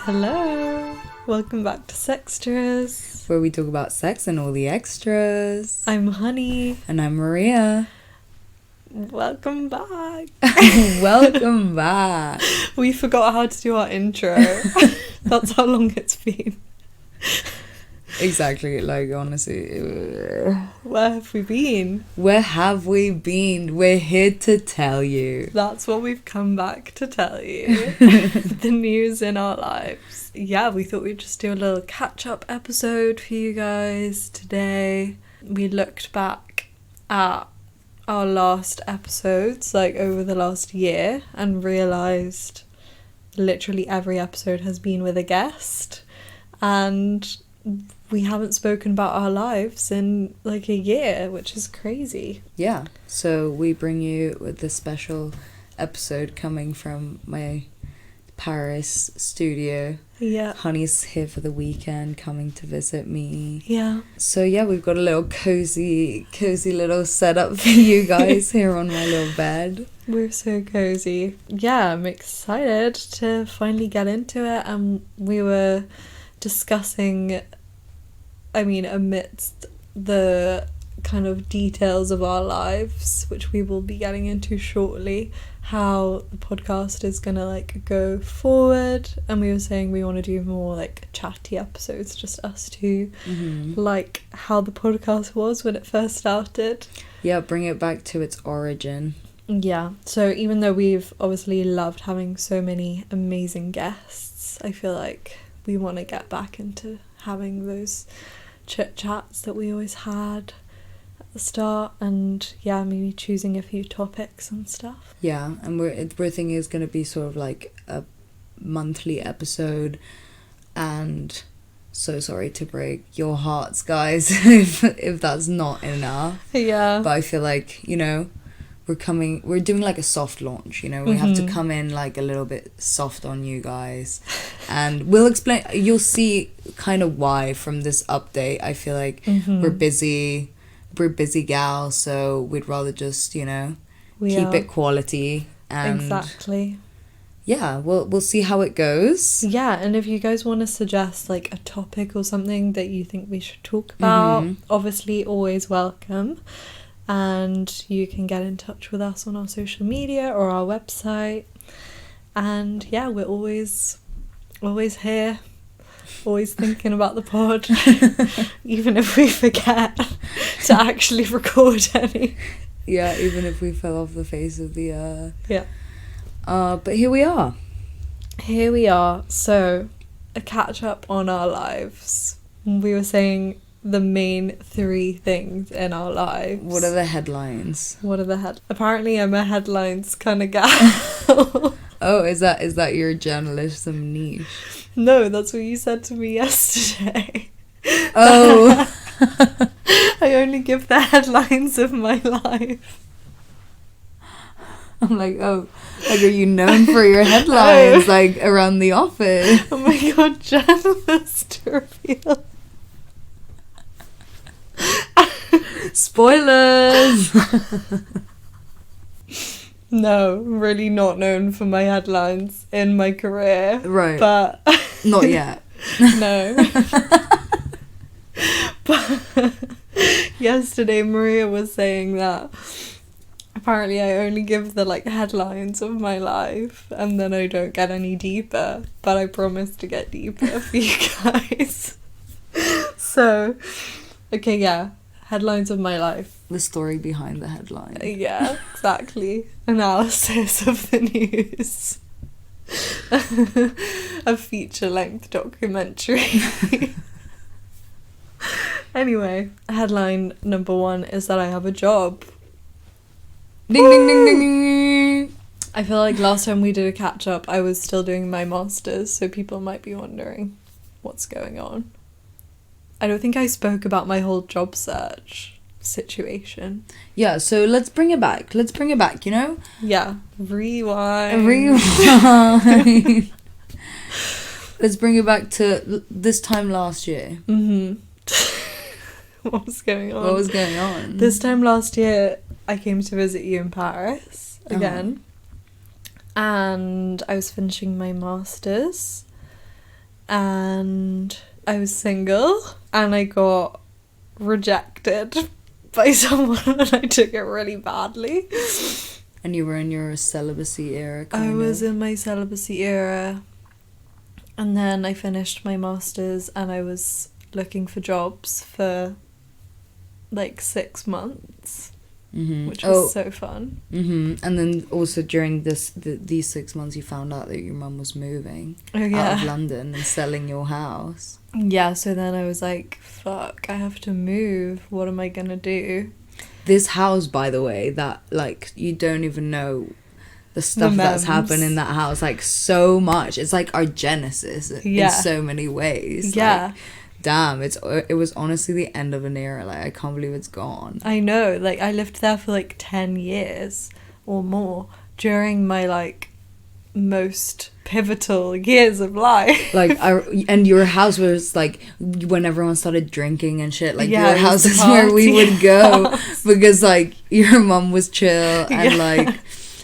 Hello, welcome back to Sextras, where we talk about sex and all the extras. I'm Honey. And I'm Maria. Welcome back. Welcome back. We forgot how to do our intro. That's how long it's been. Exactly, like honestly. Where have we been? Where have we been? We're here to tell you. That's what we've come back to tell you. The news in our lives. Yeah, we thought we'd just do a little catch-up episode for you guys today. We looked back at our last episodes, like over the last year, and realised literally every episode has been with a guest. And we haven't spoken about our lives in like a year, which is crazy. Yeah, so we bring you with this special episode coming from my Paris studio. Yeah. Honey's here for the weekend, coming to visit me. Yeah. So yeah, we've got a little cozy little setup for you guys here on my little bed. We're so cozy. Yeah, I'm excited to finally get into it. And we were discussing, I mean, amidst the kind of details of our lives, which we will be getting into shortly, how the podcast is gonna like go forward. And we were saying we want to do more like chatty episodes, just us two, like how the podcast was when it first started. Yeah, bring it back to its origin. Yeah, so even though we've obviously loved having so many amazing guests, I feel like we want to get back into having those chit chats that we always had at the start, and yeah, maybe choosing a few topics and stuff. Yeah, and we're thinking it's going to be sort of like a monthly episode, and so sorry to break your hearts, guys, if that's not enough. Yeah. But I feel like, you know, we're doing like a soft launch, you know, we have to come in like a little bit soft on you guys, and we'll explain, you'll see kind of why from this update. I feel like we're busy gals, so we'd rather just, you know, keep it quality, and exactly. Yeah, we'll see how it goes. Yeah, and if you guys want to suggest like a topic or something that you think we should talk about, obviously always welcome. And you can get in touch with us on our social media or our website. And yeah, we're always here, always thinking about the pod, even if we forget to actually record any. Yeah, even if we fell off the face of the earth. Yeah. But here we are. Here we are. So, a catch up on our lives. We were saying the main three things in our lives. What are the headlines? Apparently I'm a headlines kind of gal. Oh, is that your journalism niche? No, that's what you said to me yesterday. Oh. I only give the headlines of my life. I'm like, oh, like, are you known for your headlines, like, around the office? Oh my god, journalist reveal. Spoilers! No, really not known for my headlines in my career. Right. But not yet. No. But yesterday Maria was saying that apparently I only give the like headlines of my life and then I don't get any deeper, but I promise to get deeper for you guys. So, okay, yeah. Headlines of my life. The story behind the headline. Yeah, exactly. Analysis of the news. A feature-length documentary. Anyway, headline number 1 is that I have a job. Ding, ding, ding, ding, ding. I feel like last time we did a catch-up, I was still doing my masters, so people might be wondering what's going on. I don't think I spoke about my whole job search situation. Yeah, so let's bring it back, you know? Yeah. Rewind. Let's bring it back to this time last year. What was going on? This time last year, I came to visit you in Paris again. And I was finishing my masters. and I was single, and I got rejected by someone, and I took it really badly. And you were in your celibacy era, kind I was of. in my celibacy era, and then I finished my masters, and I was looking for jobs for like 6 months, which was so fun. And then also during these 6 months, you found out that your mum was moving out of London and selling your house. Yeah, so then I was like, fuck, I have to move. What am I gonna do? This house, by the way, that, like, you don't even know the stuff that's happened in that house, like, so much. It's like our genesis in so many ways. Yeah. Like, damn, it was honestly the end of an era. Like, I can't believe it's gone. I know, like, I lived there for like 10 years or more during my like most pivotal years of life. Like, and your house was like, when everyone started drinking and shit, like, your it house was is the where we party would go house. because, like, your mum was chill and like,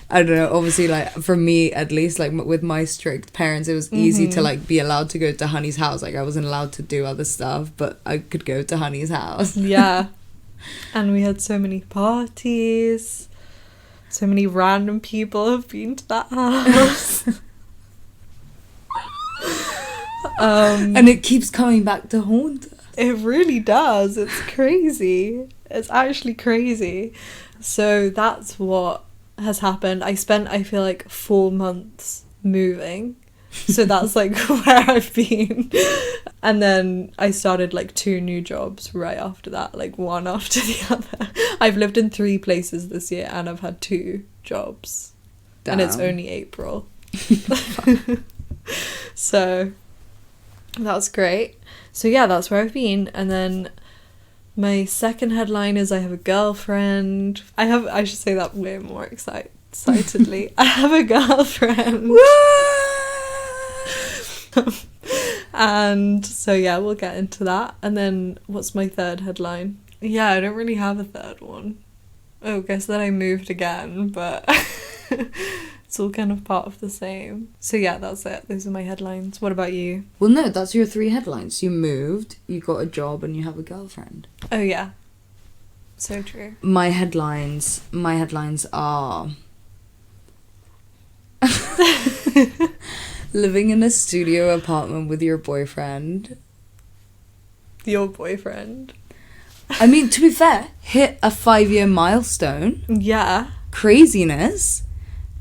I don't know, obviously, like, for me at least, like, with my strict parents, it was easy to like be allowed to go to Honey's house. Like, I wasn't allowed to do other stuff, but I could go to Honey's house. Yeah. And we had so many parties. So many random people have been to that house. And it keeps coming back to haunt us. It really does. It's crazy. It's actually crazy. So that's what has happened. I feel like 4 months moving. So that's like where I've been. And then I started like 2 new jobs right after that, like one after the other. I've lived in 3 places this year, and I've had 2 jobs. Damn. And it's only April. So that's great. So yeah, that's where I've been. And then my second headline is I have a girlfriend. I should say that way more excitedly. I have a girlfriend. And so yeah, we'll get into that. And then what's my third headline? Yeah, I don't really have a third one. Oh, guess that I moved again, but it's all kind of part of the same. So yeah, that's it. Those are my headlines. What about you? Well, no, that's your 3 headlines. You moved, you got a job, and you have a girlfriend. Oh yeah. So true. My headlines are living in a studio apartment with your boyfriend. Your boyfriend. I mean, to be fair, hit a 5-year milestone. Yeah. Craziness.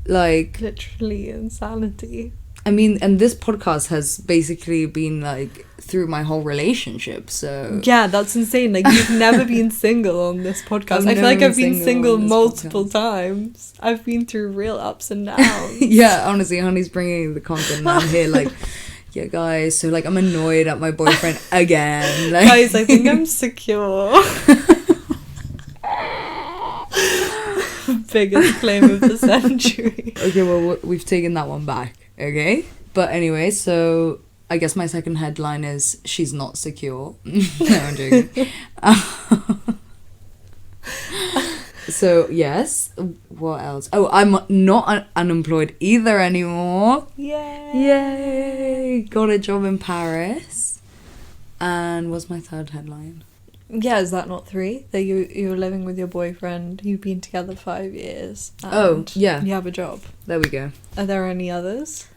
Like, Literally insanity. I mean, and this podcast has basically been like through my whole relationship, so yeah, that's insane. Like, you've never been single on this podcast. I feel like I've been single multiple times. I've been through real ups and downs. Yeah, honestly, Honey's bringing the content and I'm here like, yeah, guys, so like I'm annoyed at my boyfriend again. Like, guys, I think I'm secure. Biggest claim of the century. Okay, well, we've taken that one back, okay? But anyway, so I guess my second headline is she's not secure. No, I'm joking. So, yes. What else? Oh, I'm not unemployed either anymore. Yay. Yay. Got a job in Paris. And what's my third headline? Yeah, is that not 3? That you were living with your boyfriend, you've been together 5 years. Oh, yeah. You have a job. There we go. Are there any others?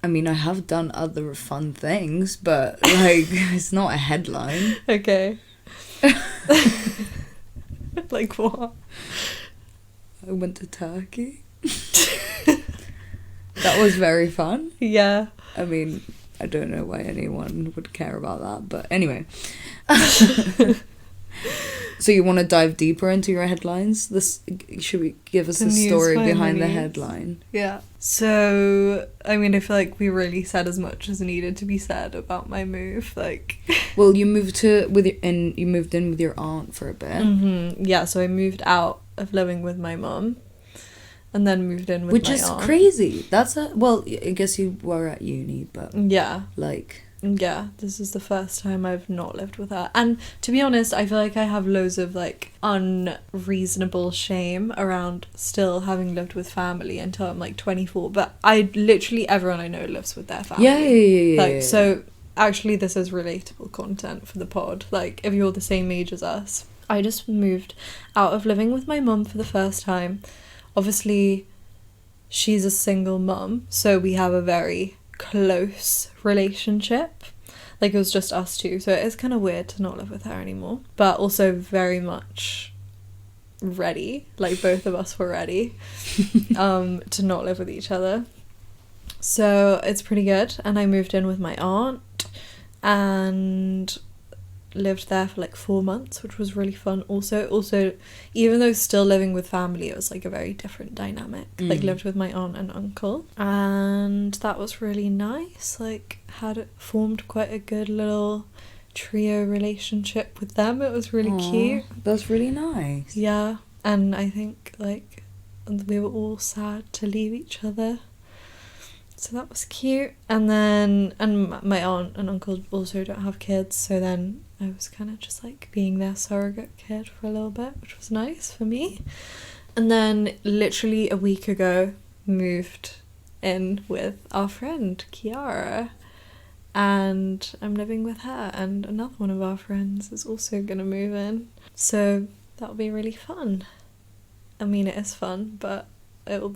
I mean, I have done other fun things, but, like, it's not a headline. Okay. Like what? I went to Turkey. That was very fun. Yeah. I mean, I don't know why anyone would care about that, but anyway. So you want to dive deeper into your headlines? Should we give us the story behind the headline? Yeah. So, I mean, I feel like we really said as much as needed to be said about my move. Like, well, you moved in with your aunt for a bit. Mm-hmm. Yeah. So I moved out of living with my mum, and then moved in with my aunt. Which is crazy. Well, I guess you were at uni, but yeah, like. Yeah, this is the first time I've not lived with her. And to be honest, I feel like I have loads of like unreasonable shame around still having lived with family until I'm like 24. But everyone I know lives with their family. Yeah. So actually this is relatable content for the pod, like if you're the same age as us. I just moved out of living with my mum for the first time. Obviously she's a single mum, so we have a very close relationship. Like it was just us two, so it is kind of weird to not live with her anymore, but also very much ready, like both of us were ready to not live with each other. So it's pretty good. And I moved in with my aunt and lived there for like 4 months, which was really fun. Also, even though still living with family, it was like a very different dynamic. Like lived with my aunt and uncle, and that was really nice. Like had formed quite a good little trio relationship with them. It was really cute. That's really nice. Yeah, and I think like we were all sad to leave each other, so that was cute. And then my aunt and uncle also don't have kids, so then I was kind of just like being their surrogate kid for a little bit, which was nice for me. And then literally a week ago moved in with our friend Kiara, and I'm living with her, and another one of our friends is also gonna move in, so that'll be really fun. I mean, it is fun, but it'll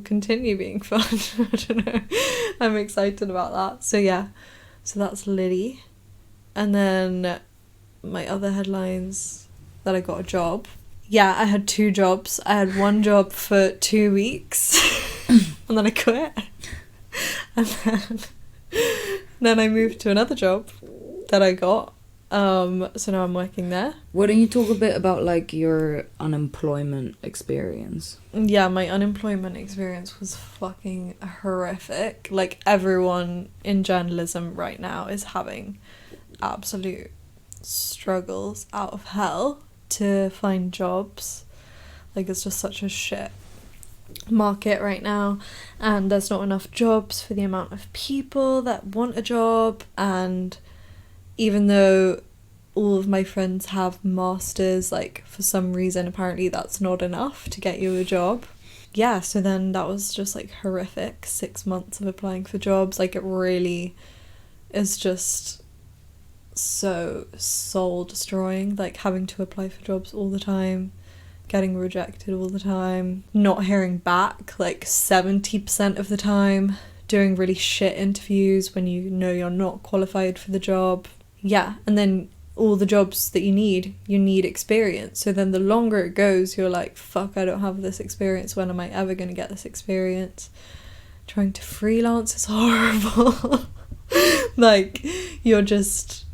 continue being fun. I don't know, I'm excited about that. So yeah, so that's Liddy. And then my other headlines, that I got a job. Yeah, I had 2 jobs. I had one job for 2 weeks and then I quit. And then I moved to another job that I got. So now I'm working there. Why don't you talk a bit about like your unemployment experience? Yeah, my unemployment experience was fucking horrific. Like everyone in journalism right now is having absolute struggles out of hell to find jobs. Like it's just such a shit market right now, and there's not enough jobs for the amount of people that want a job. And even though all of my friends have masters, like for some reason apparently that's not enough to get you a job. Yeah, so then that was just like horrific 6 months of applying for jobs. Like it really is just so soul destroying, like having to apply for jobs all the time, getting rejected all the time, not hearing back like 70% of the time, doing really shit interviews when you know you're not qualified for the job. Yeah, and then all the jobs that you need experience. So then the longer it goes, you're like, fuck, I don't have this experience. When am I ever going to get this experience? Trying to freelance is horrible. Like, you're just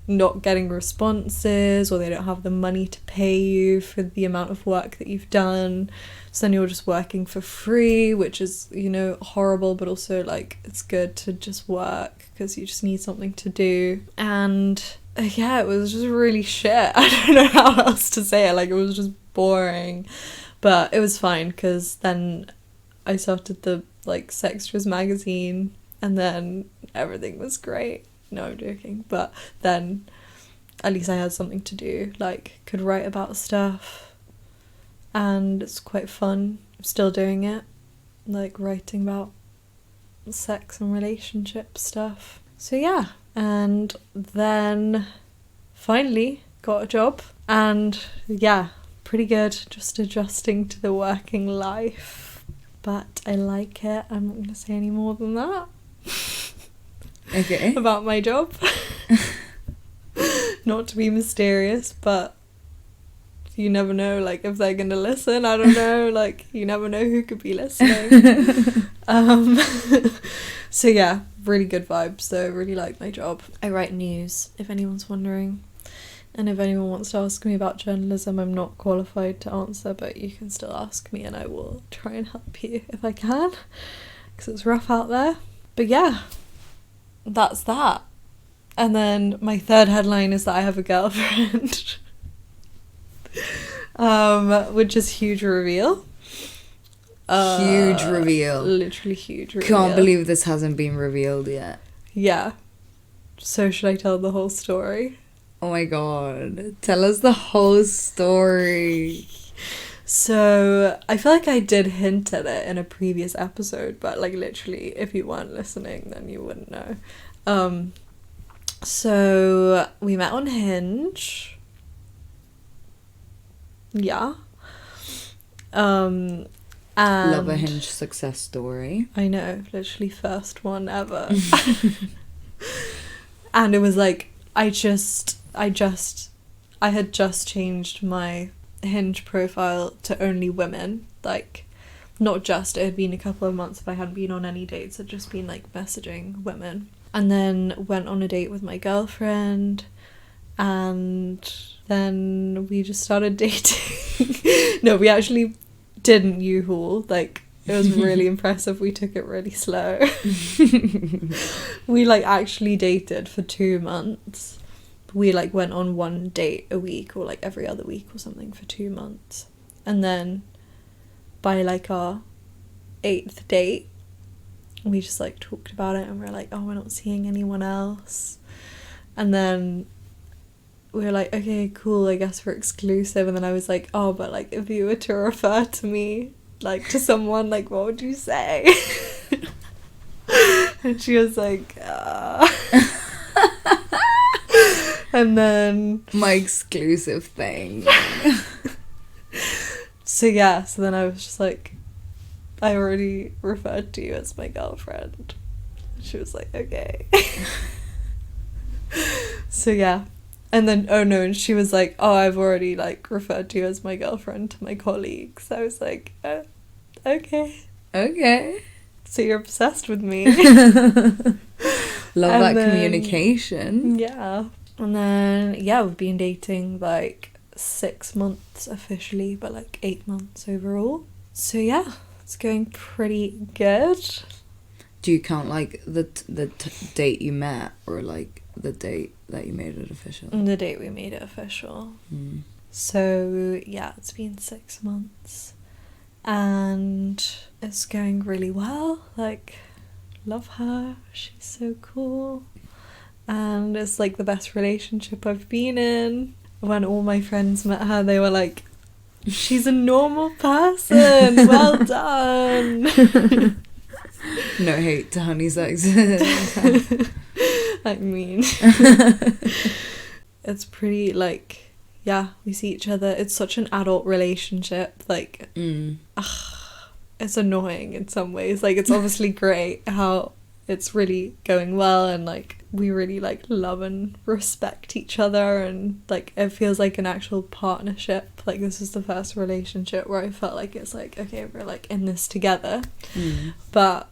not getting responses, or they don't have the money to pay you for the amount of work that you've done. So then you're just working for free, which is, you know, horrible, but also like it's good to just work because you just need something to do. And yeah, it was just really shit. I don't know how else to say it. Like it was just boring, but it was fine because then I started the like Sextras magazine, and then everything was great. No, I'm joking. But then at least I had something to do, like could write about stuff, and it's quite fun. I'm still doing it, like writing about sex and relationship stuff. So yeah, and then finally got a job, and yeah, pretty good, just adjusting to the working life, but I like it. I'm not going to say any more than that. Okay. About my job. Not to be mysterious, but you never know, like, if they're gonna listen. I don't know, like, you never know who could be listening. So yeah, really good vibes, so really like my job. I write news, if anyone's wondering, and if anyone wants to ask me about journalism, I'm not qualified to answer, but you can still ask me and I will try and help you if I can, because it's rough out there. But yeah, that's that. And then my third headline is that I have a girlfriend. Which is huge reveal. Huge reveal. Literally huge reveal. Can't believe this hasn't been revealed yet. Yeah. So should I tell the whole story? Oh my god. Tell us the whole story. So I feel like I did hint at it in a previous episode, but like literally if you weren't listening then you wouldn't know. So we met on Hinge. Yeah. And Love a Hinge success story. I know, literally first one ever. And it was like, I had just changed my Hinge profile to only women. Like, not just, it had been a couple of months, but I hadn't been on any dates. I'd just been like messaging women. And then went on a date with my girlfriend, and then we just started dating. No, we actually didn't U-haul. Like, it was really impressive. We took it really slow. We like actually dated for 2 months. We like went on one date a week, or like every other week or something, for 2 months. And then by like our 8th date, we just like talked about it, and we were like, oh, we're not seeing anyone else. And then we were like, okay, cool, I guess we're exclusive. And then I was like, oh, but like if you were to refer to me like to someone, like what would you say? And she was like, and then my exclusive thing. So then I was just like, I already referred to you as my girlfriend. She was like, okay. So yeah. And then, oh no, and she was like, oh, I've already like referred to you as my girlfriend to my colleagues. I was like, okay. Okay. So you're obsessed with me. Love that communication. Yeah. And then, yeah, we've been dating like 6 months officially, but like 8 months overall. So yeah, it's going pretty good. Do you count like the date you met, or like the date that you made it official? The date we made it official. So yeah, it's been 6 months, and it's going really well. Like, love her, she's so cool, and it's like the best relationship I've been in. When all my friends met her, they were like, she's a normal person, well done. No hate to Honey's exes. I mean, it's pretty like, yeah, we see each other. It's such an adult relationship. Like, it's annoying in some ways. Like, it's obviously great how it's really going well, and like we really like love and respect each other, and like it feels like an actual partnership. Like, this is the first relationship where I felt like it's like, okay, we're like in this together. But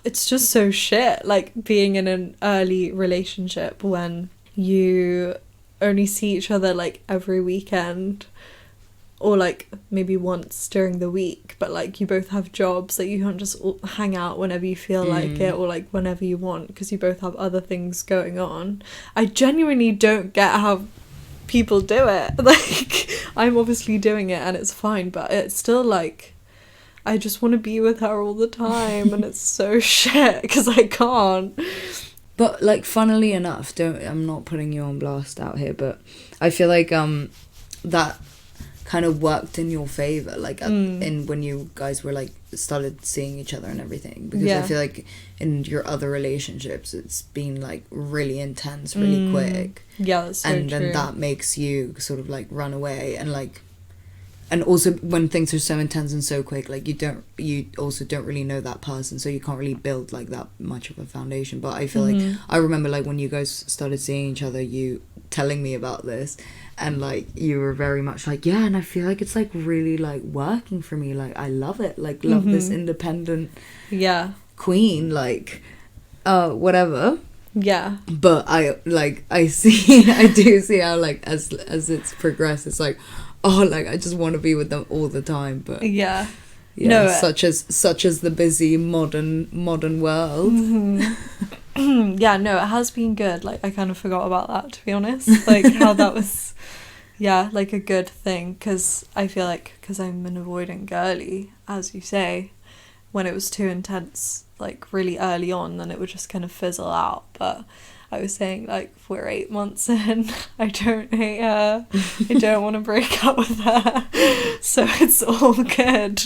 it's just so shit, like being in an early relationship when you only see each other like every weekend, or like maybe once during the week, but like you both have jobs that you can't just hang out whenever you feel like it, or like whenever you want, because you both have other things going on. I genuinely don't get how people do it. Like, I'm obviously doing it and it's fine, but it's still like, I just want to be with her all the time, and it's so shit because I can't. But like, funnily enough, I'm not putting you on blast out here, but I feel like that kind of worked in your favor, like in when you guys were like started seeing each other and everything, because I feel like in your other relationships it's been like really intense, really quick. Yeah, that's so and true. then that makes you sort of like run away, and like, and also when things are so intense and so quick, like you also don't really know that person, so you can't really build like that much of a foundation. But I feel like I remember like when you guys started seeing each other, you telling me about this, and like you were very much like, yeah, and I feel like it's like really like working for me, like I love it, like love this independent queen, like whatever. Yeah. But I do see how like as it's progressed, it's like, oh, like I just want to be with them all the time. But yeah, no, such as the busy modern world. Yeah, no, it has been good. Like, I kind of forgot about that, to be honest. Like, how that was, like a good thing, because I feel like, because I'm an avoidant girly, as you say, when it was too intense, like really early on, then it would just kind of fizzle out. But I was saying, like, we're 8 months in, I don't hate her, I don't want to break up with her, so it's all good.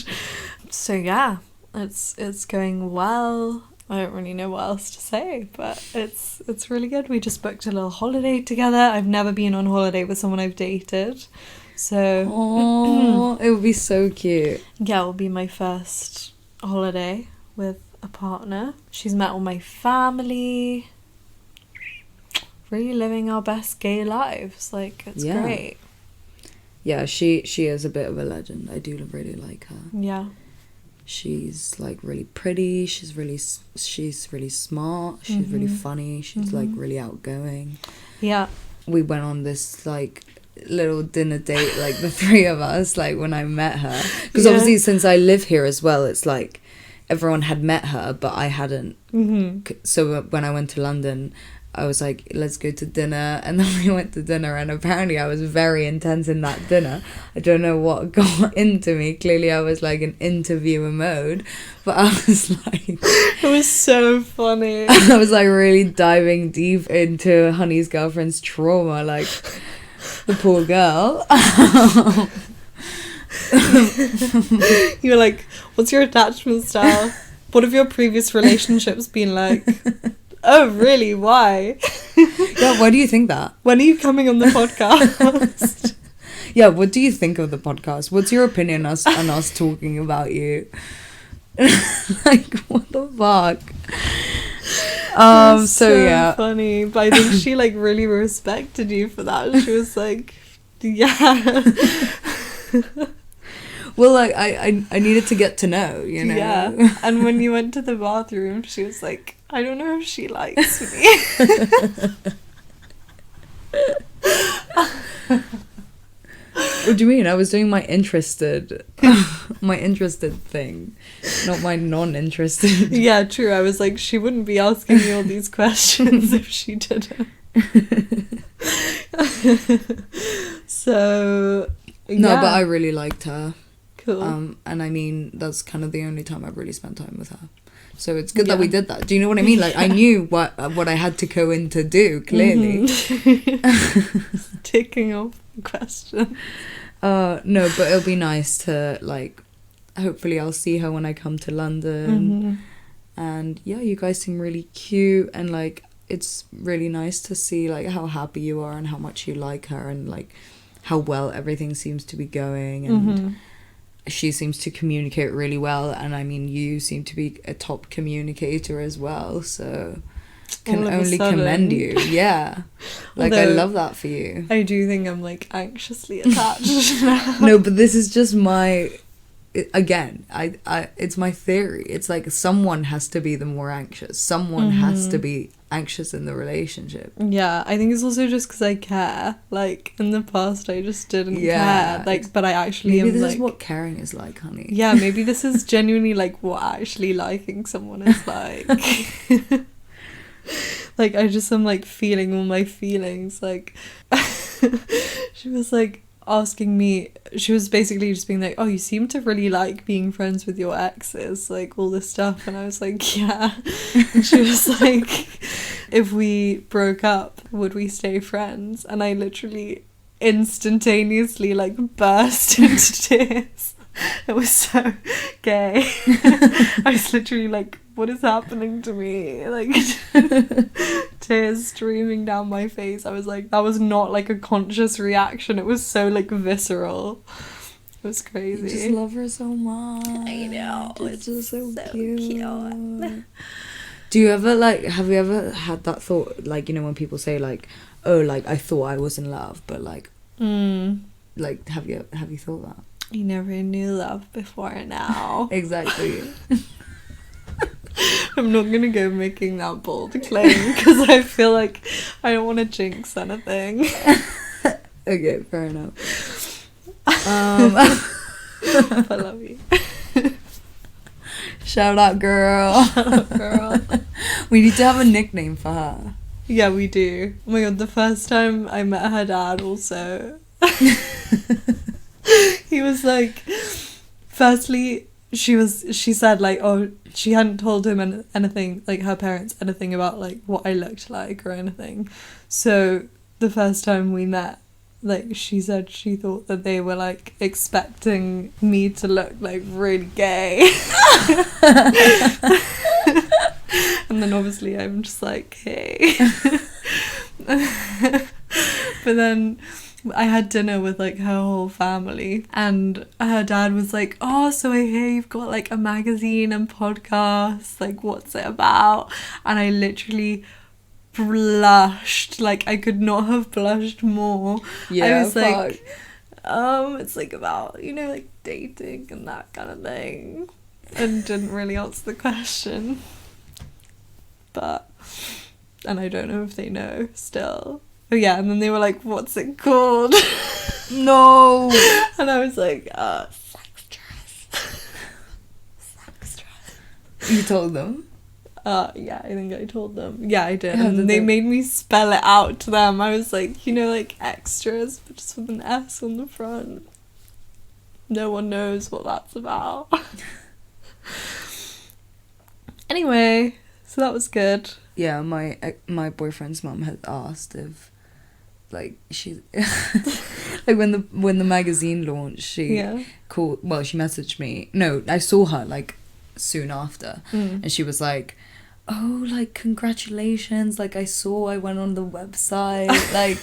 So yeah, it's going well. I don't really know what else to say, but it's really good. We just booked a little holiday together. I've never been on holiday with someone I've dated. So Oh, it would be so cute. yeah, it will be my first holiday with a partner. She's met all my family. Really living our best gay lives. Like, it's great. Yeah, she is a bit of a legend. I do really like her. Yeah. She's like really pretty. She's really smart. She's really funny. She's like really outgoing. Yeah. We went on this like little dinner date, like the three of us, like when I met her, because obviously since I live here as well, it's like everyone had met her but I hadn't. So when I went to London, I was like, let's go to dinner, and then we went to dinner, and apparently I was very intense in that dinner. I don't know what got into me. Clearly I was like in interviewer mode, but I was like it was so funny. I was like really diving deep into Honey's girlfriend's trauma, like the poor girl. You were like, what's your attachment style? What have your previous relationships been like? Oh, really? Why? Yeah, why do you think that? When are you coming on the podcast? Yeah, what do you think of the podcast? What's your opinion on us talking about you? Like, what the fuck? So yeah. Funny. But I think she like really respected you for that. She was like, yeah. Well, like, I needed to get to know, you know? Yeah. And when you went to the bathroom, she was like, I don't know if she likes me. What do you mean? I was doing my interested thing, not my non-interested. Yeah, true. I was like, she wouldn't be asking me all these questions if she didn't. So, yeah. No, but I really liked her. Cool. And I mean, that's kind of the only time I've really spent time with her. So it's good that we did that. Do you know what I mean? Like, I knew what I had to go in to do, clearly. Ticking off the question. No, but it'll be nice to, like, hopefully I'll see her when I come to London. And yeah, you guys seem really cute, and like, it's really nice to see like how happy you are and how much you like her, and like how well everything seems to be going, and she seems to communicate really well, and I mean, you seem to be a top communicator as well, so can only commend you. Yeah, like, although, I love that for you. I do think I'm like anxiously attached now. No, but this is just my, again, I it's my theory. It's like someone has to be the more anxious. Someone has to be anxious in the relationship. Yeah, I think it's also just because I care. Like, in the past I just didn't care. Like, but I actually maybe am this like, is what caring is like, honey. Yeah, maybe this is genuinely like what actually liking someone is like. Like, I just am like feeling all my feelings. Like, she was like asking me, she was basically just being like, oh, you seem to really like being friends with your exes, like all this stuff, and I was like, yeah. And she was like, if we broke up, would we stay friends? And I literally instantaneously like burst into tears. It was so gay. I was literally like, what is happening to me? Like, tears streaming down my face. I was like, that was not like a conscious reaction. It was so like visceral. It was crazy. You just love her so much. I know. It's just so cute. Do you ever like, have you ever had that thought, like, you know, when people say like, oh, like, I thought I was in love, but like, like, have you thought that? You never knew love before now. Exactly. I'm not gonna go making that bold claim because I feel like I don't want to jinx anything. Okay, fair enough. I love you. Shout out, girl. Shout out, girl. We need to have a nickname for her. Yeah, we do. Oh my god, the first time I met her dad also. He was like, firstly, she said like, oh, she hadn't told him anything, like her parents, anything about like what I looked like or anything. So the first time we met, like, she said she thought that they were like expecting me to look like really gay. And then obviously I'm just like, hey. But then I had dinner with like her whole family, and her dad was like, oh, so I hear you've got like a magazine and podcast, like what's it about? And I literally blushed, like I could not have blushed more. I was like, it's like about, you know, like dating and that kind of thing, and didn't really answer the question. But, and I don't know if they know still. Oh yeah, and then they were like, what's it called? No. And I was like, Sextras. Sextras. You told them? Yeah, I think I told them. Yeah, I did. And they made me spell it out to them. I was like, you know, like extras, but just with an S on the front. No one knows what that's about. Anyway, so that was good. Yeah, my boyfriend's mum had asked if, like, she, like when the magazine launched, she called. Well, she messaged me. No, I saw her like soon after, and she was like, "Oh, like congratulations! Like I went on the website, like,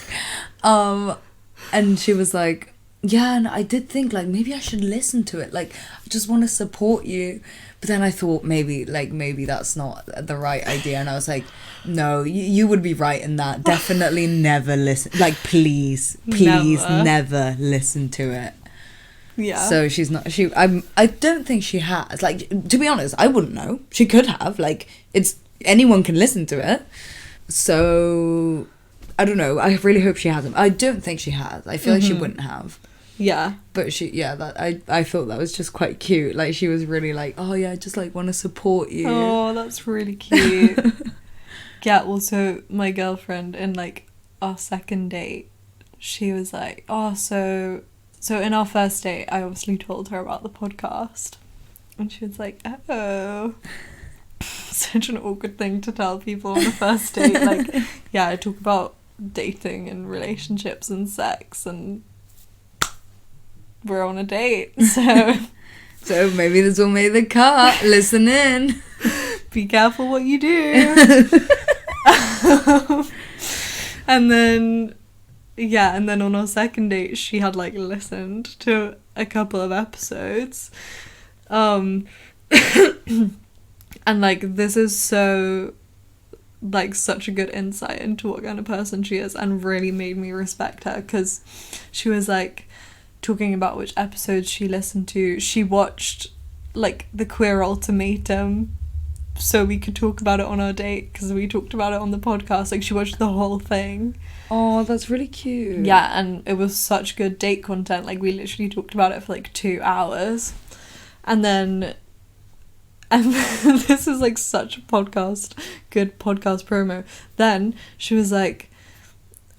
and she was like, yeah, and I did think like maybe I should listen to it. Like I just want to support you." But then I thought maybe that's not the right idea. And I was like, no, you would be right in that. Definitely never listen. Like, please never listen to it. Yeah. So I don't think she has. Like, to be honest, I wouldn't know. She could have. Like, anyone can listen to it. So, I don't know. I really hope she hasn't. I don't think she has. I feel like she wouldn't have. Yeah. But I thought that was just quite cute. Like, she was really like, oh yeah, I just like want to support you. Oh, that's really cute. Yeah, also my girlfriend in like our second date, she was like, oh, so in our first date, I obviously told her about the podcast. And she was like, oh. Such an awkward thing to tell people on the first date. Like, yeah, I talk about dating and relationships and sex, and we're on a date, so maybe this will make the cut. Listen in. Be careful what you do. And then on our second date, she had like listened to a couple of episodes, and like this is so like such a good insight into what kind of person she is, and really made me respect her, because she was like talking about which episodes she listened to. She watched like the Queer Ultimatum so we could talk about it on our date, because we talked about it on the podcast. Like, she watched the whole thing. Oh, that's really cute. Yeah, and it was such good date content. Like, we literally talked about it for like 2 hours. And this is like such a good podcast promo. Then she was like,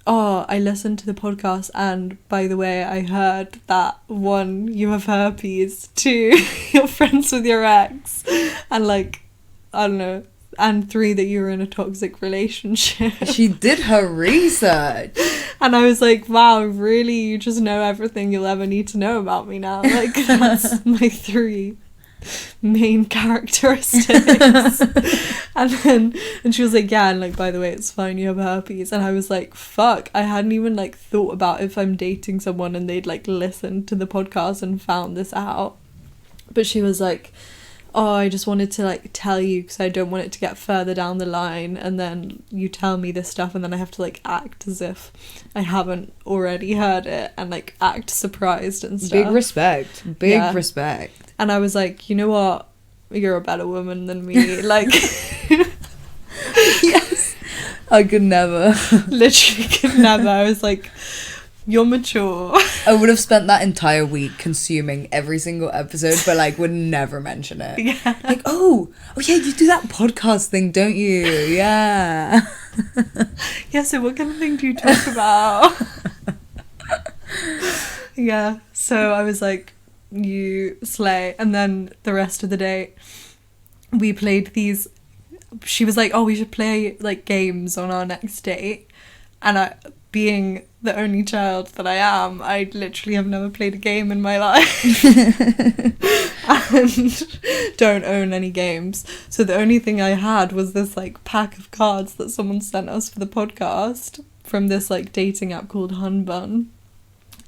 oh, I listened to the podcast, and by the way, I heard that 1, you have herpes, 2, you're friends with your ex, and like, I don't know, and 3, that you were in a toxic relationship. She did her research. And I was like, wow, really? You just know everything you'll ever need to know about me now? Like, that's my 3 main characteristics. And she was like, yeah, and like, by the way, it's fine, you have herpes. And I was like, fuck, I hadn't even like thought about if I'm dating someone and they'd like listened to the podcast and found this out. But she was like, oh, I just wanted to like tell you because I don't want it to get further down the line and then you tell me this stuff and then I have to like act as if I haven't already heard it and like act surprised and stuff. Big respect. And I was like, you know what? You're a better woman than me. Like, yes. I could never. Literally could never. I was like, you're mature. I would have spent that entire week consuming every single episode, but like would never mention it. Yeah. Like, oh yeah, you do that podcast thing, don't you? Yeah. Yeah, so what kind of thing do you talk about? Yeah. So I was like, you slay. And then the rest of the day we played these. She was like, oh, we should play like games on our next date. And being the only child that I am, I literally have never played a game in my life. And don't own any games. So the only thing I had was this like pack of cards that someone sent us for the podcast from this like dating app called Hunbun.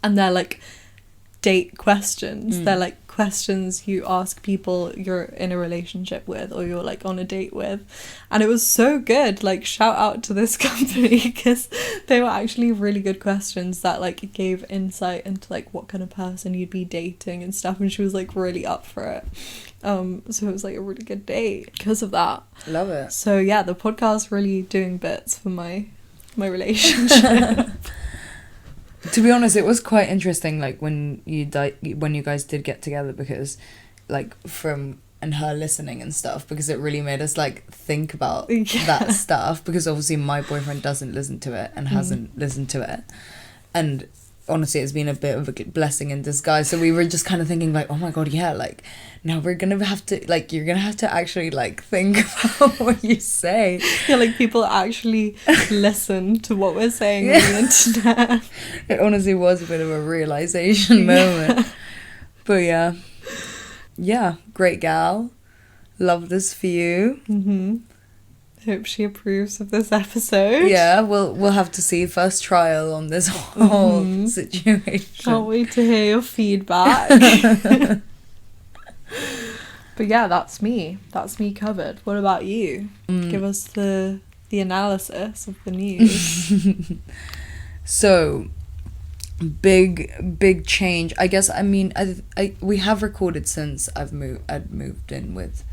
And they're like date questions. They're like questions you ask people you're in a relationship with or you're like on a date with. And it was so good. Like, shout out to this company, because they were actually really good questions that like gave insight into like what kind of person you'd be dating and stuff. And she was like really up for it. So it was like a really good date because of that. Love it. So yeah, the podcast really doing bits for my relationship. To be honest, it was quite interesting, like when you guys did get together, because like from and her listening and stuff, because it really made us like think about that stuff, because obviously my boyfriend doesn't listen to it and hasn't listened to it, and honestly it's been a bit of a blessing in disguise. So we were just kind of thinking like, oh my god, yeah, like now we're gonna have to, like, you're gonna have to actually like think about what you say. Yeah, like people actually listen to what we're saying on the internet. It honestly was a bit of a realization moment. But yeah, great gal, love this for you. Hope she approves of this episode. Yeah, we'll have to see first trial on this whole situation. Can't wait to hear your feedback. But yeah, that's me covered. What about you? Give us the analysis of the news. So big change, I guess. I mean, we have recorded since I'd moved in with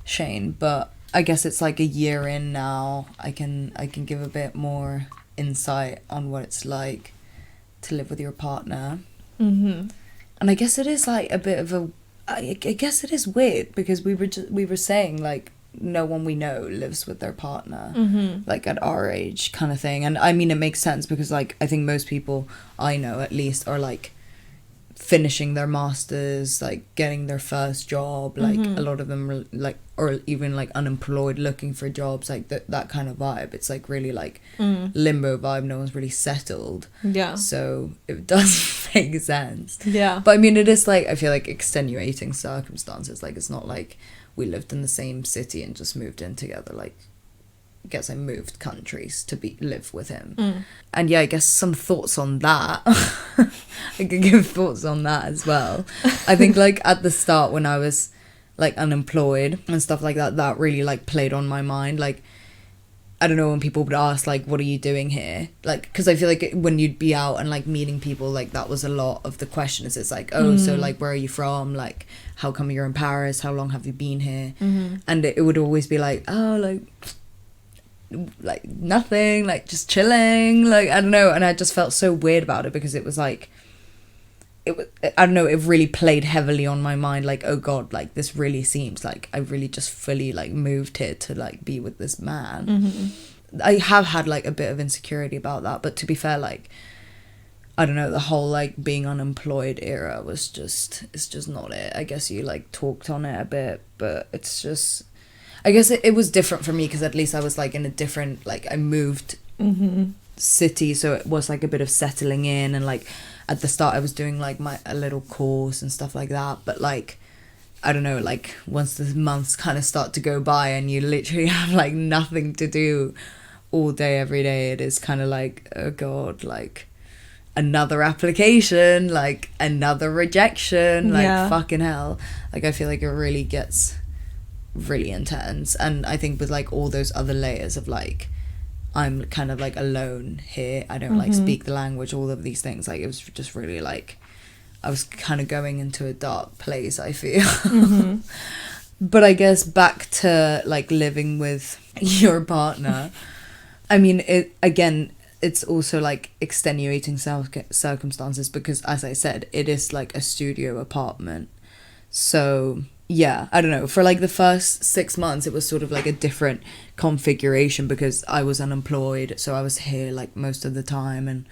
Shane, but I guess it's like a year in now. I can give a bit more insight on what it's like to live with your partner. And I guess it is like a bit of a, I guess it is weird, because we were saying like no one we know lives with their partner like at our age kind of thing. And I mean, it makes sense, because like I think most people I know at least are like finishing their masters, like getting their first job, like a lot of them are like, or even like unemployed looking for jobs, like that kind of vibe. It's like really like limbo vibe. No one's really settled. Yeah, so it does make sense. Yeah, but I mean, it is like, I feel like extenuating circumstances. Like, it's not like we lived in the same city and just moved in together. Like, I guess I moved countries to live with him. And yeah, I guess some thoughts on that. I could give thoughts on that as well. I think like at the start when I was like unemployed and stuff like that, that really like played on my mind. Like, I don't know, when people would ask like, what are you doing here? Like, because I feel like when you'd be out and like meeting people, like that was a lot of the questions. It's like, oh, so like, where are you from? Like, how come you're in Paris? How long have you been here? And it would always be like, oh, like nothing, like just chilling, like I don't know. And I just felt so weird about it, because it was like, it was, I don't know, it really played heavily on my mind, like, oh god, like this really seems like I really just fully like moved here to like be with this man. I have had like a bit of insecurity about that, but to be fair, like I don't know, the whole like being unemployed era was just, it's just not it. I guess you like talked on it a bit, but it's just, I guess it was different for me, because at least I was like in a different, like I moved city, so it was like a bit of settling in. And like at the start I was doing like a little course and stuff like that, but like I don't know, like once the months kind of start to go by and you literally have like nothing to do all day every day, it is kind of like, oh god, like another application, like another rejection, like fucking hell. Like I feel like it really gets really intense. And I think with like all those other layers of like, I'm kind of like alone here, I don't like speak the language, all of these things, like it was just really like I was kind of going into a dark place, I feel. But I guess back to like living with your partner, I mean, it again, it's also like extenuating circumstances, because as I said, it is like a studio apartment. So yeah, I don't know, for like the first 6 months it was sort of like a different configuration, because I was unemployed, so I was here like most of the time and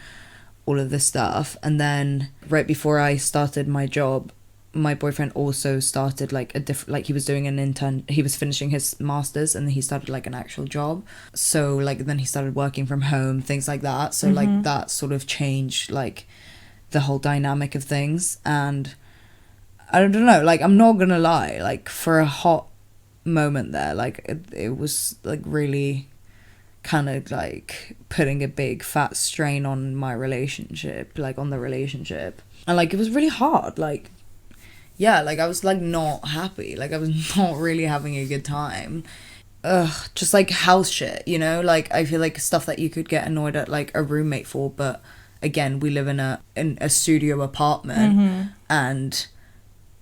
all of this stuff. And then right before I started my job, my boyfriend also started like a different, like he was doing an intern, he was finishing his masters and he started like an actual job, so like then he started working from home, things like that, so like that sort of changed like the whole dynamic of things. And I don't know, like I'm not gonna lie, like for a hot moment there, like it was like really kind of like putting a big fat strain on my relationship, like on the relationship, and like it was really hard, like yeah, like I was like not happy, like I was not really having a good time. Just like house shit, you know, like I feel like stuff that you could get annoyed at like a roommate for, but again, we live in a studio apartment, and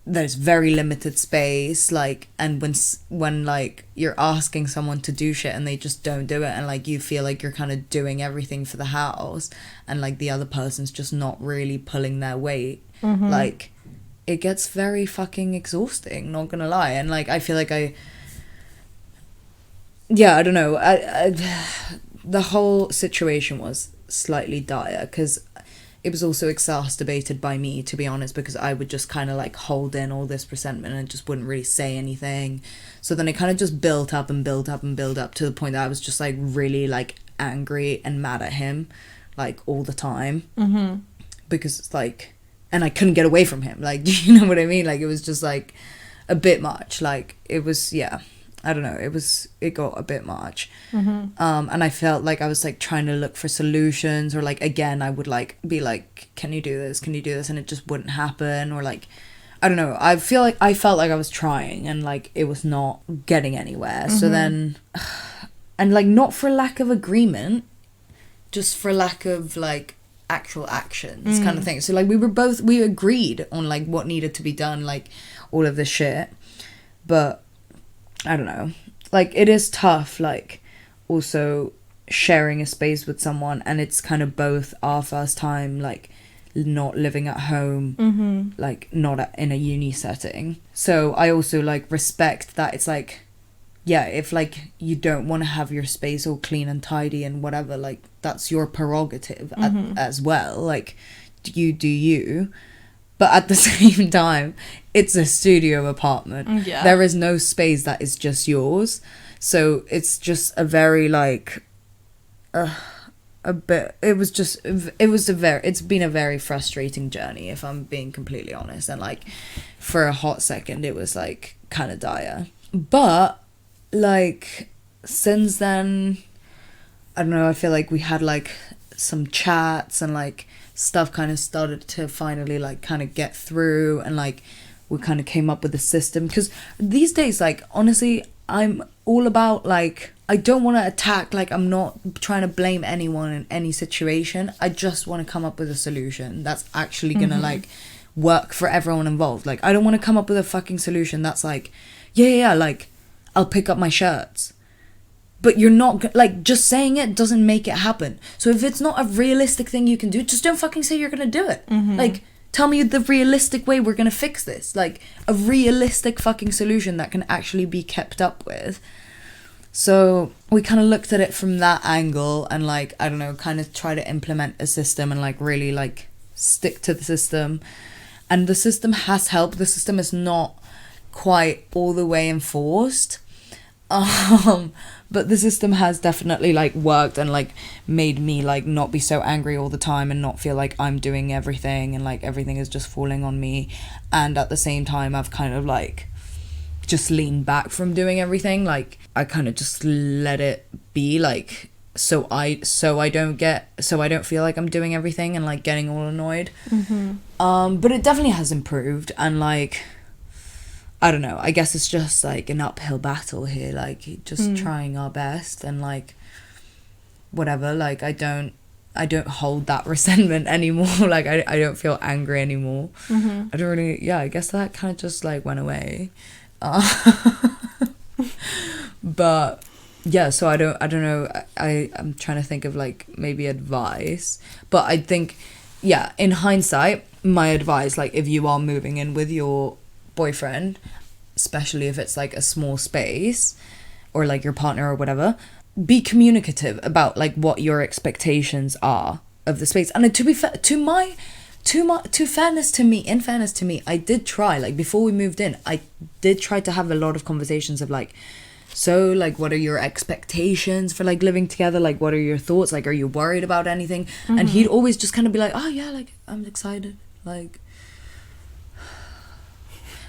there's very limited space, like, and when like you're asking someone to do shit and they just don't do it, and like you feel like you're kind of doing everything for the house, and like the other person's just not really pulling their weight, like it gets very fucking exhausting, not gonna lie. And like I feel like I don't know, the whole situation was slightly dire because it was also exacerbated by me, to be honest, because I would just kind of like hold in all this resentment and just wouldn't really say anything. So then it kind of just built up and built up and built up to the point that I was just like really like angry and mad at him like all the time, because it's like, and I couldn't get away from him, like, you know what I mean, like it was just like a bit much, like it was, yeah, I don't know, it got a bit much. And I felt like I was like trying to look for solutions, or like again I would like be like, can you do this, and it just wouldn't happen, or like I don't know, I felt like I was trying and like it was not getting anywhere. So then, and like not for lack of agreement, just for lack of like actual actions, kind of thing. So like we agreed on like what needed to be done, like all of this shit, but I don't know, like it is tough, like also sharing a space with someone, and it's kind of both our first time like not living at home, like not in a uni setting. So I also like respect that it's like, yeah, if like you don't want to have your space all clean and tidy and whatever, like that's your prerogative as well, like you do you. But at the same time, it's a studio apartment. Yeah. There is no space that is just yours. So it's just a very like it's been a very frustrating journey, if I'm being completely honest. And like for a hot second it was like kind of dire. But like since then, I don't know, I feel like we had like some chats and like stuff kind of started to finally like kind of get through, and like we kind of came up with a system, because these days like honestly I'm all about like, I don't want to attack, like I'm not trying to blame anyone in any situation, I just want to come up with a solution that's actually gonna like work for everyone involved. Like I don't want to come up with a fucking solution that's like yeah like I'll pick up my shirts, but you're not, like, just saying it doesn't make it happen. So if it's not a realistic thing you can do, just don't fucking say you're gonna do it. Like, tell me the realistic way we're gonna fix this. Like, a realistic fucking solution that can actually be kept up with. So we kind of looked at it from that angle, and like, I don't know, kind of try to implement a system and like really like stick to the system. And the system has helped. The system is not quite all the way enforced. But the system has definitely like worked and like made me like not be so angry all the time and not feel like I'm doing everything and like everything is just falling on me. And at the same time I've kind of like just leaned back from doing everything. Like I kind of just let it be, like so I don't feel like I'm doing everything and like getting all annoyed. But it definitely has improved, and like I don't know, I guess it's just like an uphill battle here, like just trying our best, and like whatever, like I don't hold that resentment anymore. Like I don't feel angry anymore. I don't really, yeah, I guess that kind of just like went away. But yeah, so I don't know, I'm trying to think of like maybe advice, but I think, yeah, in hindsight, my advice, like if you are moving in with your boyfriend, especially if it's like a small space or like your partner or whatever, be communicative about like what your expectations are of the space. And to be fair, to my in fairness to me, I did try, like, before we moved in, I did try to have a lot of conversations of like, so like, what are your expectations for like living together? Like, what are your thoughts? Like, are you worried about anything? And he'd always just kind of be like, oh yeah, like, I'm excited, like.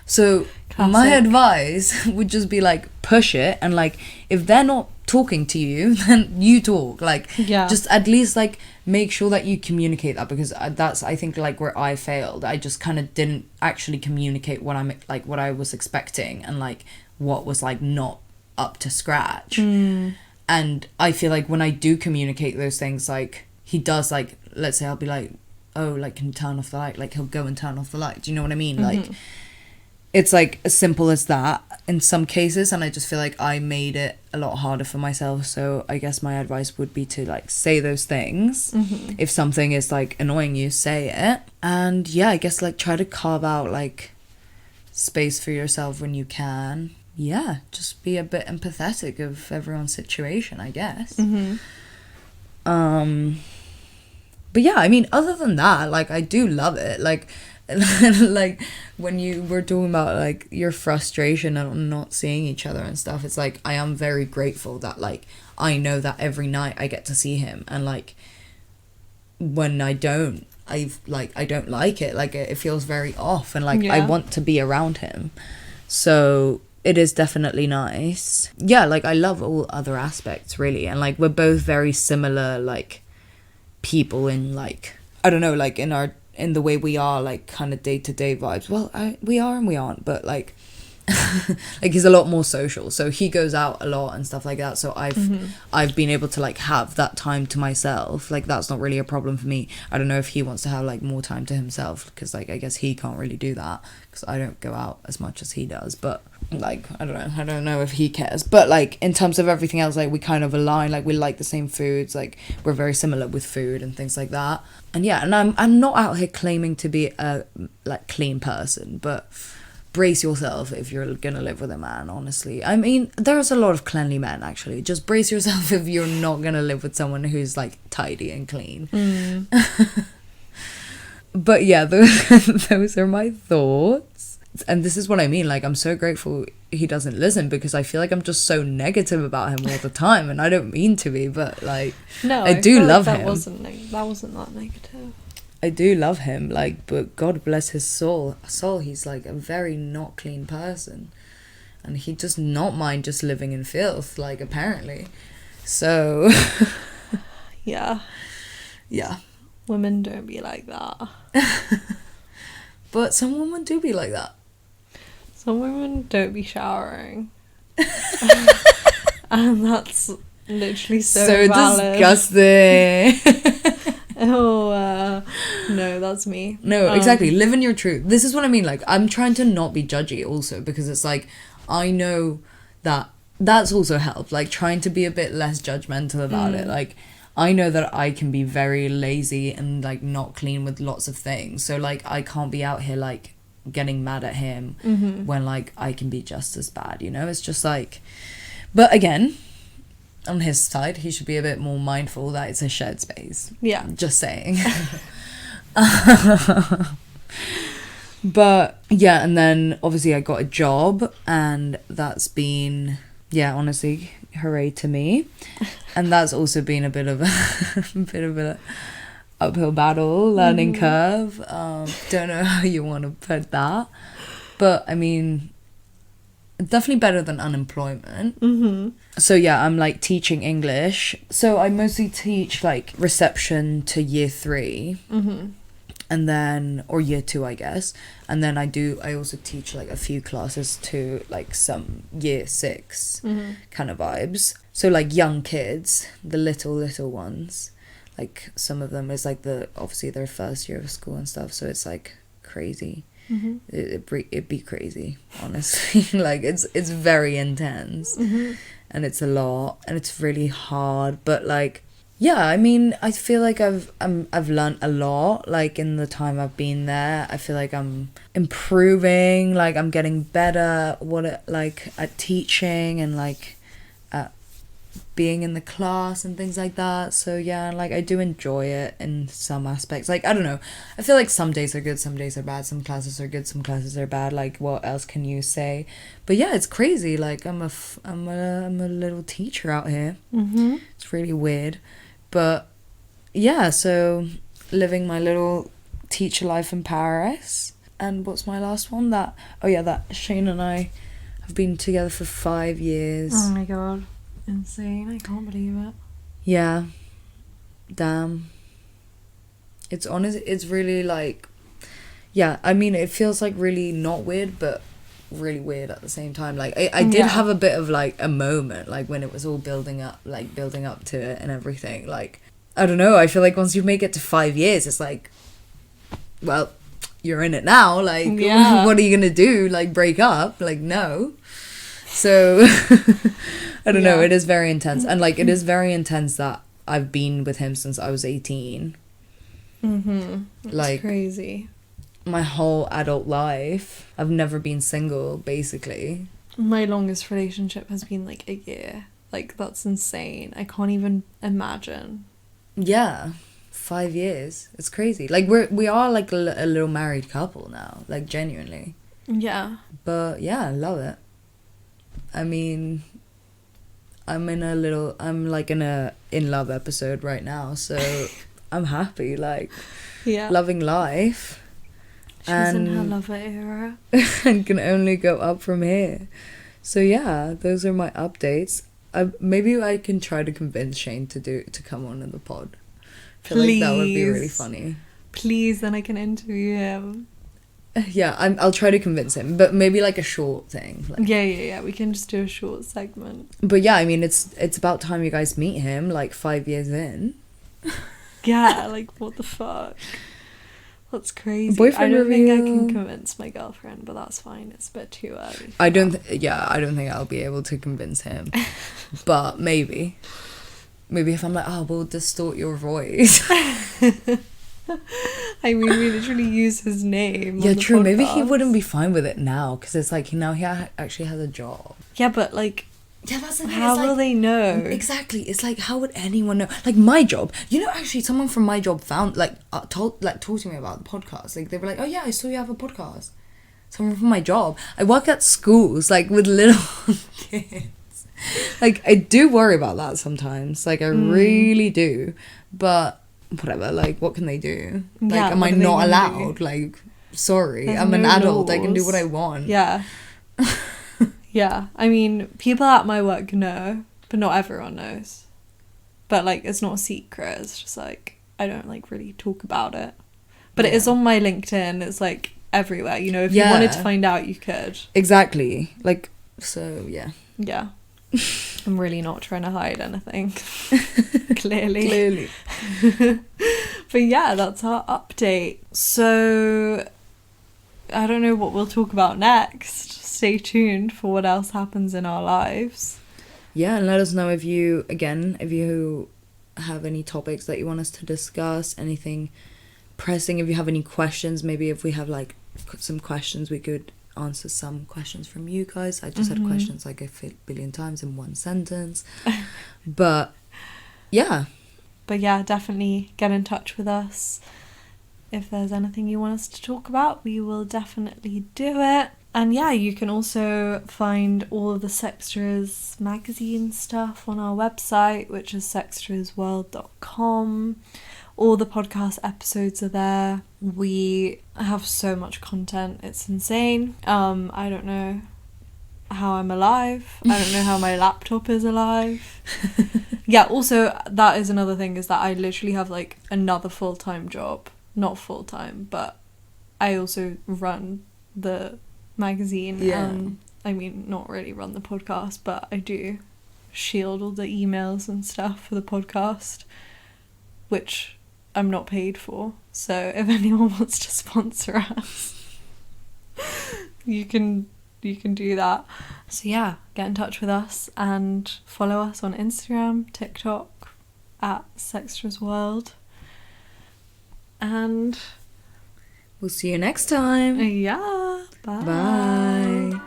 So Classic. my advice would just be like, push it, and like, if they're not talking to you, then you talk. Like, Yeah. just at least like make sure that you communicate that, because that's, I think, like where I failed. I just kind of didn't actually communicate what what I was expecting, and like what was like not up to scratch. And I feel like when I do communicate those things, like he does, like, let's say I'll be like, oh, like, can you turn off the light? Like, he'll go and turn off the light. Do you know what I mean? Like, it's like as simple as that in some cases, and I just feel like I made it a lot harder for myself. So I guess my advice would be to like say those things. If something is like annoying you, say it. And yeah, I guess like try to carve out like space for yourself when you can. Yeah, just be a bit empathetic of everyone's situation, I guess. But yeah, I mean, other than that, like, I do love it. Like, like when you were talking about like your frustration and not seeing each other and stuff, it's like I am very grateful that like I know that every night I get to see him, and like when I don't, I don't like it. Like, it feels very off, and like I want to be around him. So it is definitely nice. Yeah, like I love all other aspects really, and like we're both very similar like people in like, I don't know, like in the way we are, like kind of day-to-day vibes. Well, we are and we aren't, but like like he's a lot more social, so he goes out a lot and stuff like that, so I've been able to like have that time to myself. Like, that's not really a problem for me. I don't know if he wants to have like more time to himself, because like I guess he can't really do that because I don't go out as much as he does. But like, I don't know if he cares. But like in terms of everything else, like we kind of align. Like, we like the same foods, like we're very similar with food and things like that. And yeah, and I'm not out here claiming to be a like clean person, but brace yourself if you're gonna live with a man, honestly. I mean, there's a lot of cleanly men, actually. Just brace yourself if you're not gonna live with someone who's like tidy and clean. But yeah, those are my thoughts. And this is what I mean, like, I'm so grateful he doesn't listen, because I feel like I'm just so negative about him all the time, and I don't mean to be, but like, no, I do love like him. That wasn't that negative. I do love him, like, but God bless his soul. He's like a very not clean person, and he does not mind just living in filth, like, apparently. So yeah, women don't be like that. But some women do be like that. Some women don't be showering. And that's literally so valid. Disgusting. Oh, no, that's me. No, exactly. Live in your truth. This is what I mean. Like, I'm trying to not be judgy also, because it's like, I know that that's also helped. Like, trying to be a bit less judgmental about it. Like, I know that I can be very lazy and like not clean with lots of things. So like, I can't be out here like getting mad at him when like I can be just as bad, you know? It's just like, but again, on his side, he should be a bit more mindful that it's a shared space. Yeah. Just saying. But yeah, and then obviously I got a job, and that's been, yeah, honestly, hooray to me. And that's also been a bit of a uphill battle, learning curve. Don't know how you want to put that, but I mean, definitely better than unemployment. So yeah, I'm like teaching English. So I mostly teach like reception to year 3, and then, or year 2, I guess. And then I also teach like a few classes to like some year 6 kind of vibes. So like young kids, the little ones. Like some of them is like obviously their first year of school and stuff. So it's like crazy. It'd be crazy, honestly. Like, it's very intense, and it's a lot, and it's really hard. But like, yeah, I mean, I feel like I've learned a lot. Like, in the time I've been there, I feel like I'm improving. Like, I'm getting better at teaching, and like at being in the class and things like that. So yeah, like I do enjoy it in some aspects. Like I don't know, I feel like some days are good, some days are bad, some classes are good, some classes are bad. Like what else can you say? But yeah, it's crazy. Like I'm a little teacher out here. It's really weird, but yeah, so living my little teacher life in Paris. And what's my last one? That Shane and I have been together for 5 years. Oh my god, insane. I can't believe it. Yeah, damn. It's really like, yeah, I mean, it feels like really not weird, but really weird at the same time. Like I did have a bit of like a moment, like when it was all building up to it and everything. Like I don't know, I feel like once you make it to 5 years, it's like, well, you're in it now. Like what are you gonna do? Like break up? Like no. So I don't know, it is very intense. And like it is very intense that I've been with him since I was 18. That's like crazy. My whole adult life I've never been single, basically. My longest relationship has been like a year. Like that's insane. I can't even imagine. Yeah, 5 years. It's crazy. Like we are like a little married couple now, like genuinely. Yeah. But yeah, I love it. I mean, I'm in a in love episode right now, so I'm happy, like loving life. She's in her lover era. And can only go up from here. So yeah, those are my updates. Maybe I can try to convince Shane to come on in the pod. I feel like that would be really funny. Please, then I can interview him. Yeah, I'll try to convince him, but maybe like a short thing. Like. Yeah. We can just do a short segment. But yeah, I mean, it's about time you guys meet him, like 5 years in. Yeah, like what the fuck? That's crazy. Boyfriend I don't reveal. think I can convince my girlfriend, but that's fine. It's a bit too early. I don't think I'll be able to convince him. But maybe if I'm like, oh, we'll distort your voice. I mean, we literally use his name. Yeah, on the true. podcast. Maybe he wouldn't be fine with it now, because it's like now he actually has a job. Yeah, but like, yeah, that's the thing. how will they know? Exactly. It's like, how would anyone know? Like my job. You know, actually, someone from my job found talked to me about the podcast. Like they were like, oh yeah, I saw you have a podcast. Someone from my job. I work at schools, like with little kids. Like I do worry about that sometimes. Like I really do. But whatever. Like what can they do? Like Yeah, am I not allowed? Like sorry, There's I'm an no adult. I can do laws. what I want. Yeah. Yeah, I mean, people at my work know, but not everyone knows. But, like, it's not a secret. It's just, like, I don't, like, really talk about it. But it is on my LinkedIn. It's, like, everywhere. You know, if you wanted to find out, you could. Exactly. Like, so, yeah. Yeah. I'm really not trying to hide anything. Clearly. But, yeah, that's our update. So, I don't know what we'll talk about next. Stay tuned for what else happens in our lives. Yeah, and let us know if you have any topics that you want us to discuss, anything pressing, if you have any questions, maybe if we have like some questions, we could answer some questions from you guys. I just had questions like a billion times in one sentence. But yeah, definitely get in touch with us. If there's anything you want us to talk about, we will definitely do it. And yeah, you can also find all of the Sextras magazine stuff on our website, which is sextrasworld.com. All the podcast episodes are there. We have so much content. It's insane. I don't know how I'm alive. I don't know how my laptop is alive. Yeah, also, that is another thing, is that I literally have like another full-time job. Not full-time, but I also run the magazine. I mean, not really run the podcast, but I do shield all the emails and stuff for the podcast, which I'm not paid for. So if anyone wants to sponsor us, you can do that. So yeah, get in touch with us and follow us on Instagram, TikTok at Sextras World. And we'll see you next time. Yeah. Bye. Bye.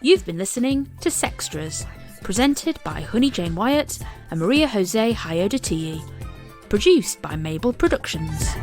You've been listening to Sextras, presented by Honey Jane Wyatt and Maria Jose Hayodatiyi. Produced by Mabel Productions.